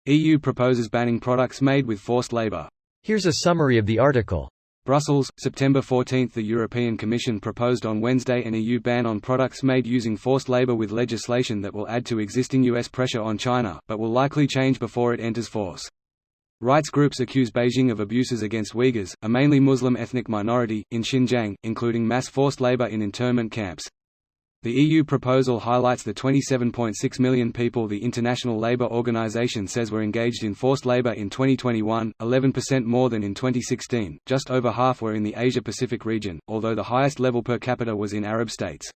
EU proposes banning products made with forced labour. Here's a summary of the article. Brussels, September 14. The European Commission proposed on Wednesday an EU ban on products made using forced labour with legislation that will add to existing US pressure on China, but will likely change before it enters force. Rights groups accuse Beijing of abuses against Uyghurs, a mainly Muslim ethnic minority, in Xinjiang, including mass forced labour in internment camps. The EU proposal highlights the 27.6 million people the International Labour Organization says were engaged in forced labour in 2021, 11% more than in 2016. Just over half were in the Asia-Pacific region, although the highest level per capita was in Arab states.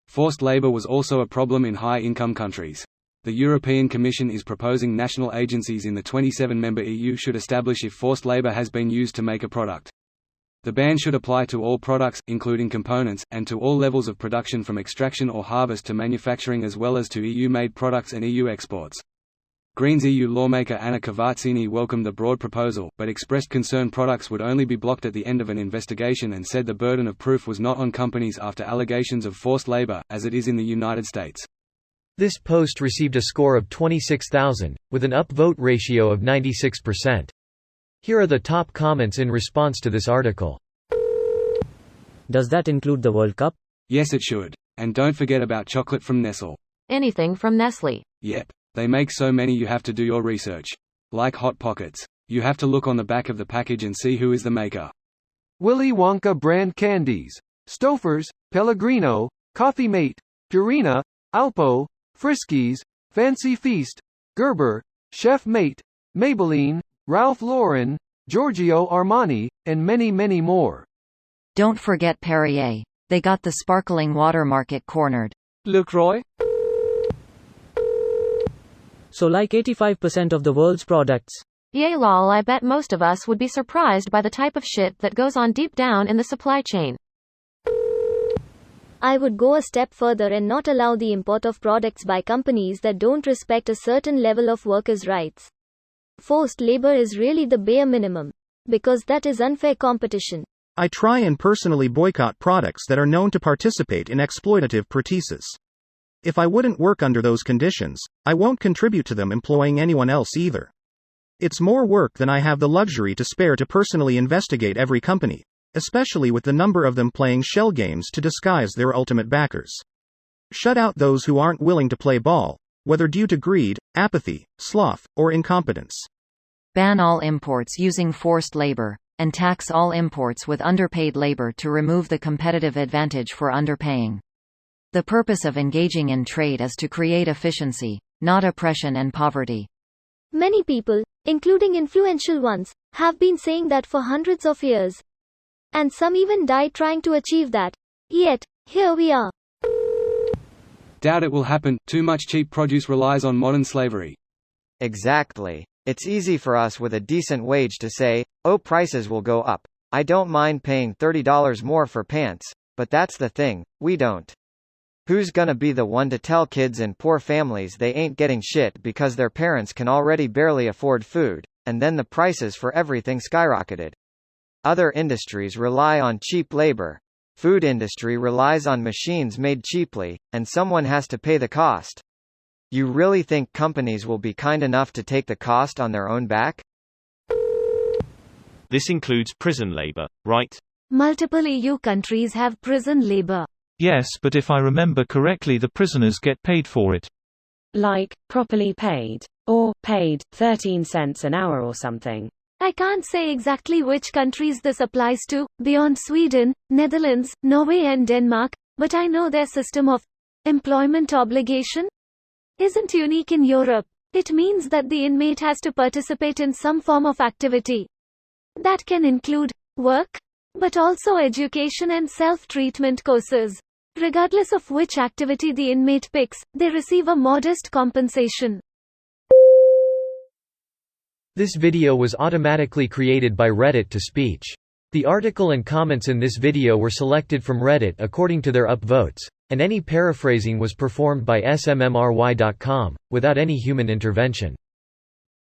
Forced labour was also a problem in high-income countries. The European Commission is proposing national agencies in the 27-member EU should establish if forced labour has been used to make a product. The ban should apply to all products, including components, and to all levels of production from extraction or harvest to manufacturing, as well as to EU-made products and EU exports. Greens EU lawmaker Anna Cavazzini welcomed the broad proposal, but expressed concern products would only be blocked at the end of an investigation and said the burden of proof was not on companies after allegations of forced labor, as it is in the United States. This post received a score of 26,000, with an upvote ratio of 96%. Here are the top comments in response to this article. Does that include the World Cup? Yes, it should. And don't forget about chocolate from Nestle. Anything from Nestle. Yep. They make so many you have to do your research. Like Hot Pockets. You have to look on the back of the package and see who is the maker. Willy Wonka brand candies. Stouffer's, Pellegrino, Coffee Mate, Purina, Alpo, Friskies, Fancy Feast, Gerber, Chef Mate, Maybelline, Ralph Lauren, Giorgio Armani, and many, many more. Don't forget Perrier. They got the sparkling water market cornered. LaCroix? So like 85% of the world's products. Yay lol, I bet most of us would be surprised by the type of shit that goes on deep down in the supply chain. I would go a step further and not allow the import of products by companies that don't respect a certain level of workers' rights. Forced labor is really the bare minimum. Because that is unfair competition. I try and personally boycott products that are known to participate in exploitative practices. If I wouldn't work under those conditions, I won't contribute to them employing anyone else either. It's more work than I have the luxury to spare to personally investigate every company, especially with the number of them playing shell games to disguise their ultimate backers. Shut out those who aren't willing to play ball, whether due to greed, apathy, sloth, or incompetence. Ban all imports using forced labor, and tax all imports with underpaid labor to remove the competitive advantage for underpaying. The purpose of engaging in trade is to create efficiency, not oppression and poverty. Many people, including influential ones, have been saying that for hundreds of years. And some even died trying to achieve that. Yet, here we are. Doubt it will happen. Too much cheap produce relies on modern slavery. Exactly. It's easy for us with a decent wage to say, oh, prices will go up. I don't mind paying $30 more for pants, but that's the thing, we don't. Who's gonna be the one to tell kids in poor families they ain't getting shit because their parents can already barely afford food, and then the prices for everything skyrocketed? Other industries rely on cheap labor. Food industry relies on machines made cheaply, and someone has to pay the cost. You really think companies will be kind enough to take the cost on their own back? This includes prison labor, right? Multiple EU countries have prison labor. Yes, but if I remember correctly, the prisoners get paid for it. Like, properly paid. Or, paid, 13 cents an hour or something. I can't say exactly which countries this applies to, beyond Sweden, Netherlands, Norway and Denmark, but I know their system of employment obligation isn't unique in Europe. It means that the inmate has to participate in some form of activity. That can include work, but also education and self-treatment courses. Regardless of which activity the inmate picks, they receive a modest compensation. This video was automatically created by Reddit to speech. The article and comments in this video were selected from Reddit according to their upvotes, and any paraphrasing was performed by smmry.com, without any human intervention.